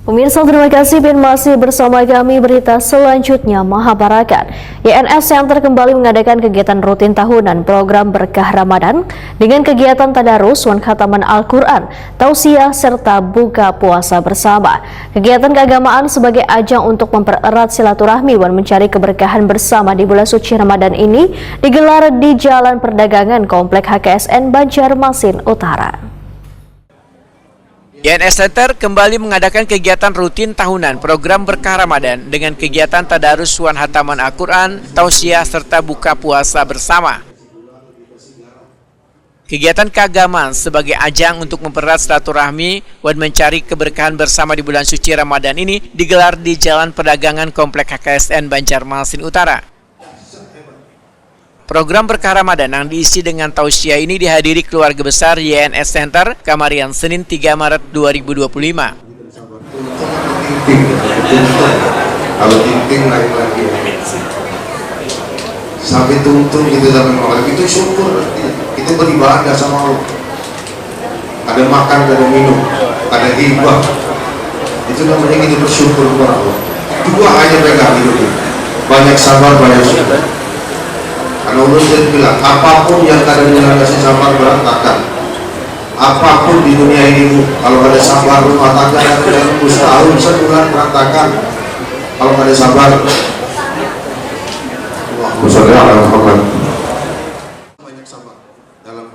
Pemirsa, terima kasih dan masih bersama kami. Berita selanjutnya, Mahabarakat. YNS Center kembali mengadakan kegiatan rutin tahunan program Berkah Ramadan dengan kegiatan tadarus wan khataman Al-Quran, tausiah, serta buka puasa bersama. Kegiatan keagamaan sebagai ajang untuk mempererat silaturahmi wan mencari keberkahan bersama di bulan suci Ramadan ini digelar di Jalan Perdagangan Komplek HKSN Banjarmasin Utara. YNS Center kembali mengadakan kegiatan rutin tahunan program Berkah Ramadan dengan kegiatan tadarus wan hataman Al-Quran, tausiah, serta buka puasa bersama. Kegiatan keagamaan sebagai ajang untuk mempererat silaturahmi dan mencari keberkahan bersama di bulan suci Ramadan ini digelar di Jalan Perdagangan Komplek HKSN Banjarmasin Utara. Program Berkah Ramadan yang diisi dengan tausiah ini dihadiri keluarga besar YNS Center Kamarian Senin 3 Maret 2025. Kalau ting lagi sampai tuntung gitu sampai malam itu syukur, itu beribadah sama Allah. Ada makan, ada minum, ada hibah, itu namanya kita bersyukur kepada Allah. Dua hanya pegang hidup ini, banyak sabar, banyak syukur. Karena Allah sudah bilang, apapun yang kadang kasih sabar berantakan. Apapun di dunia ini, kalau ada sabar rumah tangga yang setahun, sebulan berantakan. Kalau ada sabar,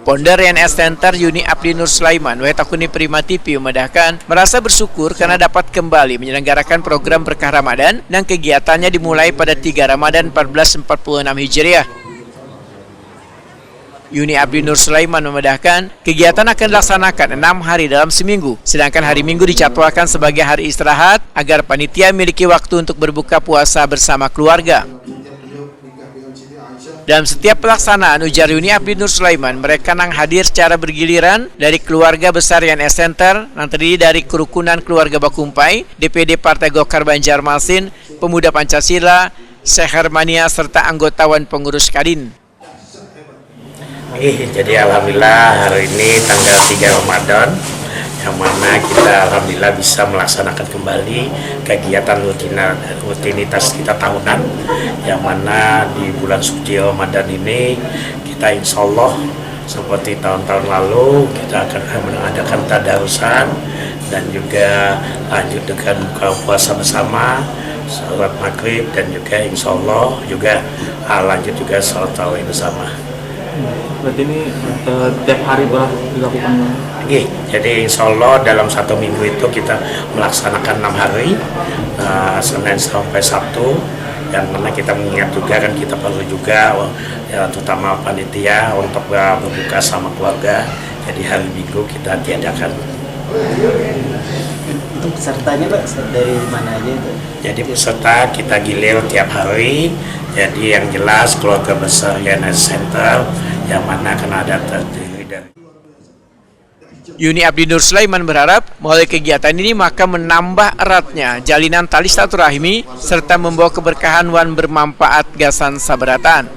Ponder YNS Center Yuni Abdi Nur Sulaiman Wetakuni Prima TV memedahkan merasa bersyukur karena dapat kembali menyelenggarakan program Berkah Ramadan dan kegiatannya dimulai pada 3 Ramadan 1446 Hijriah. Yuni Abdi Nur Sulaiman memedahkan kegiatan akan dilaksanakan 6 hari dalam seminggu, sedangkan hari Minggu dijadwalkan sebagai hari istirahat agar panitia memiliki waktu untuk berbuka puasa bersama keluarga. Dalam setiap pelaksanaan, ujar Yuni Abdi Nur Sulaiman, mereka nang hadir secara bergiliran dari keluarga besar YNS Center yang terdiri dari kerukunan keluarga Bakumpai, DPD Partai Golkar Banjarmasin, Pemuda Pancasila, Syekh Hermania, serta anggota Wan Pengurus Kadin. Jadi alhamdulillah hari ini tanggal 3 Ramadan yang mana kita alhamdulillah bisa melaksanakan kembali kegiatan rutinitas kita tahunan, yang mana di bulan suci Ramadan ini kita insya Allah seperti tahun-tahun lalu kita akan mengadakan tadarusan dan juga lanjut dengan buka puasa bersama, salat maghrib, dan juga insya Allah juga lanjut juga salat tarawih bersama. Berarti ini tiap hari boleh dilakukan? Iya, jadi insya Allah dalam 1 minggu itu kita melaksanakan 6 hari, Senin sampai Sabtu, dan mana kita mengingat juga kan kita perlu juga ya, terutama panitia untuk berbuka sama keluarga, jadi hari Minggu kita tiadakan. Untuk pesertanya Pak, dari mana aja itu? Jadi peserta kita gilir tiap hari, jadi yang jelas keluarga besar YNS Center yang mana akan ada terdiri dari. Yuni Abdi Nur Sulaiman berharap melalui kegiatan ini maka menambah eratnya jalinan tali silaturahmi serta membawa keberkahan wan bermanfaat gasan sabaratan.